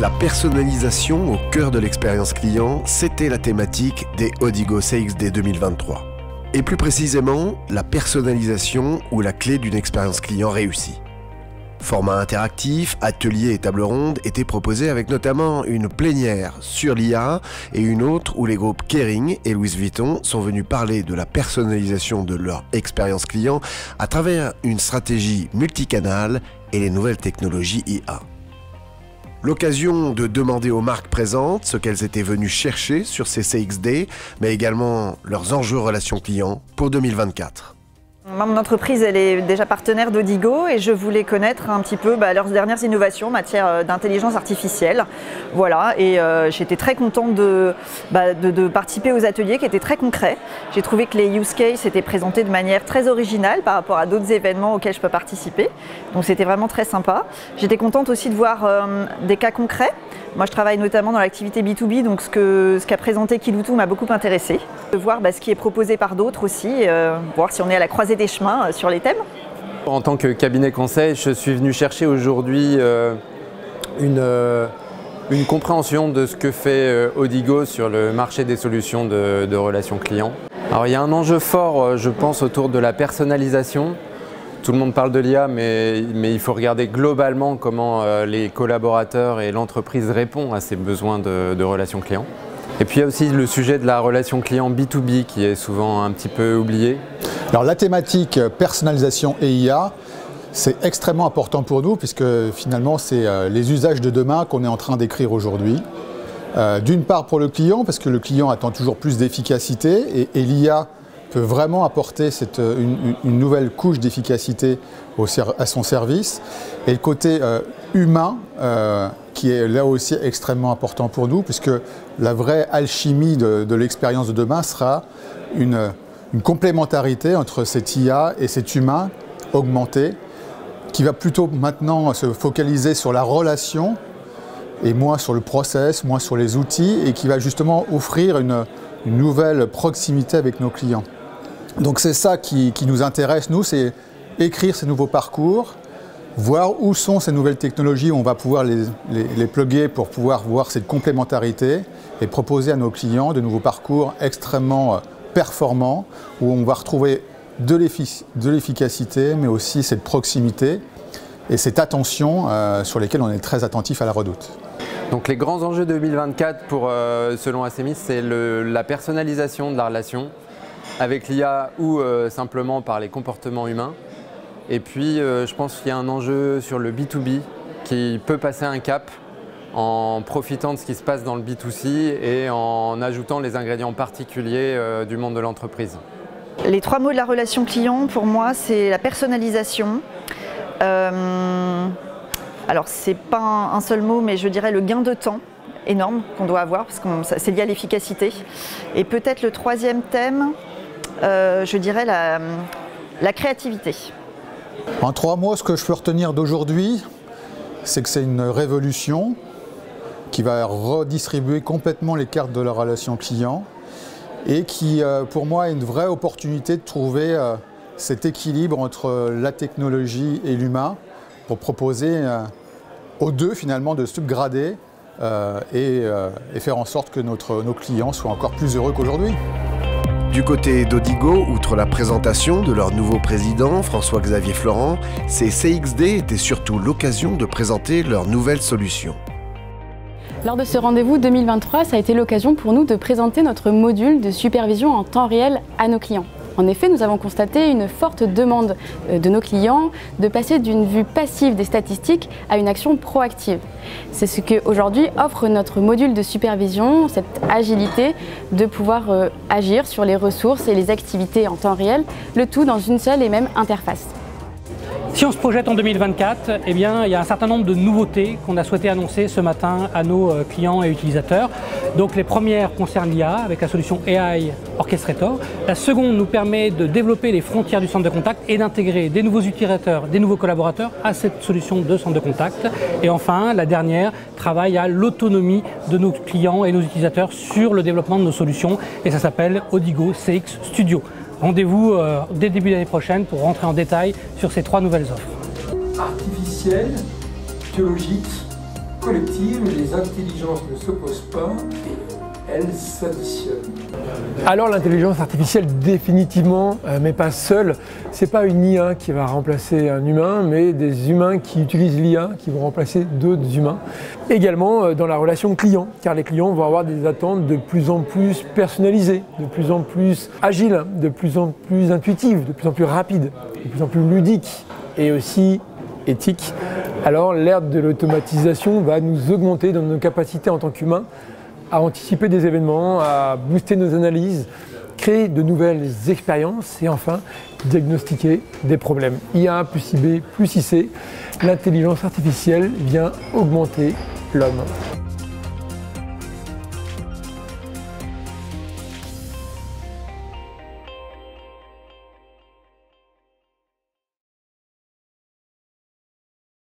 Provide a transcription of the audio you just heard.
La personnalisation au cœur de l'expérience client, c'était la thématique des Odigo CXD 2023. Et plus précisément, la personnalisation ou la clé d'une expérience client réussie. Format interactif, ateliers et tables rondes étaient proposés avec notamment une plénière sur l'IA et une autre où les groupes Kering et Louis Vuitton sont venus parler de la personnalisation de leur expérience client à travers une stratégie multicanale et les nouvelles technologies IA. L'occasion de demander aux marques présentes ce qu'elles étaient venues chercher sur ces CXD, mais également leurs enjeux relations clients pour 2024. Mon entreprise, elle est déjà partenaire d'Odigo et je voulais connaître un petit peu leurs dernières innovations en matière d'intelligence artificielle. Voilà, et j'étais très contente de participer aux ateliers qui étaient très concrets. J'ai trouvé que les use cases étaient présentés de manière très originale par rapport à d'autres événements auxquels je peux participer. Donc c'était vraiment très sympa. J'étais contente aussi de voir des cas concrets. Moi, je travaille notamment dans l'activité B2B, donc ce qu'a présenté Kiloutou m'a beaucoup intéressée. De voir ce qui est proposé par d'autres aussi, voir si on est à la croisée des chemins sur les thèmes. En tant que cabinet conseil, je suis venu chercher aujourd'hui une compréhension de ce que fait Odigo sur le marché des solutions de relations clients. Alors, il y a un enjeu fort, je pense, autour de la personnalisation. Tout le monde parle de l'IA, mais il faut regarder globalement comment les collaborateurs et l'entreprise répondent à ces besoins de relations clients. Et puis il y a aussi le sujet de la relation client B2B qui est souvent un petit peu oublié. Alors la thématique personnalisation et IA, c'est extrêmement important pour nous puisque finalement c'est les usages de demain qu'on est en train d'écrire aujourd'hui. D'une part pour le client, parce que le client attend toujours plus d'efficacité et l'IA peut vraiment apporter une nouvelle couche d'efficacité à son service. Et le côté humain, qui est là aussi extrêmement important pour nous, puisque la vraie alchimie de l'expérience de demain sera une complémentarité entre cet IA et cet humain augmenté, qui va plutôt maintenant se focaliser sur la relation et moins sur le process, moins sur les outils, et qui va justement offrir une nouvelle proximité avec nos clients. Donc c'est ça qui nous intéresse, nous, c'est écrire ces nouveaux parcours, voir où sont ces nouvelles technologies, où on va pouvoir les plugger pour pouvoir voir cette complémentarité et proposer à nos clients de nouveaux parcours extrêmement performants, où on va retrouver de l'efficacité, mais aussi cette proximité et cette attention sur lesquelles on est très attentif à la Redoute. Donc les grands enjeux 2024 selon Acemis, c'est la personnalisation de la relation, avec l'IA ou simplement par les comportements humains. Et puis je pense qu'il y a un enjeu sur le B2B qui peut passer un cap en profitant de ce qui se passe dans le B2C et en ajoutant les ingrédients particuliers du monde de l'entreprise. Les trois mots de la relation client, pour moi, c'est la personnalisation. Alors c'est pas un seul mot, mais je dirais le gain de temps énorme qu'on doit avoir, parce que c'est lié à l'efficacité. Et peut-être le troisième thème, je dirais la créativité. En 3 mots, ce que je peux retenir d'aujourd'hui, c'est que c'est une révolution qui va redistribuer complètement les cartes de la relation client et qui, pour moi, est une vraie opportunité de trouver cet équilibre entre la technologie et l'humain pour proposer aux deux, finalement, de s'upgrader et faire en sorte que nos clients soient encore plus heureux qu'aujourd'hui. Du côté d'Odigo, outre la présentation de leur nouveau président, François-Xavier Florent, ces CXD étaient surtout l'occasion de présenter leurs nouvelles solutions. Lors de ce rendez-vous 2023, ça a été l'occasion pour nous de présenter notre module de supervision en temps réel à nos clients. En effet, nous avons constaté une forte demande de nos clients de passer d'une vue passive des statistiques à une action proactive. C'est ce qu'aujourd'hui offre notre module de supervision, cette agilité de pouvoir agir sur les ressources et les activités en temps réel, le tout dans une seule et même interface. Si on se projette en 2024, eh bien, il y a un certain nombre de nouveautés qu'on a souhaité annoncer ce matin à nos clients et utilisateurs. Donc les premières concernent l'IA avec la solution AI Orchestrator. La seconde nous permet de développer les frontières du centre de contact et d'intégrer des nouveaux utilisateurs, des nouveaux collaborateurs à cette solution de centre de contact. Et enfin, la dernière travaille à l'autonomie de nos clients et nos utilisateurs sur le développement de nos solutions et ça s'appelle Odigo CX Studio. Rendez-vous dès le début de l'année prochaine pour rentrer en détail sur ces 3 nouvelles offres. Artificielle, biologique collective, les intelligences ne s'opposent pas, elles s'additionnent. Alors l'intelligence artificielle définitivement, mais pas seule, c'est pas une IA qui va remplacer un humain, mais des humains qui utilisent l'IA qui vont remplacer d'autres humains. Également dans la relation client, car les clients vont avoir des attentes de plus en plus personnalisées, de plus en plus agiles, de plus en plus intuitives, de plus en plus rapides, de plus en plus ludiques et aussi éthiques. Alors l'ère de l'automatisation va nous augmenter dans nos capacités en tant qu'humains à anticiper des événements, à booster nos analyses, créer de nouvelles expériences et enfin diagnostiquer des problèmes. IA plus IB plus IC, l'intelligence artificielle vient augmenter l'homme.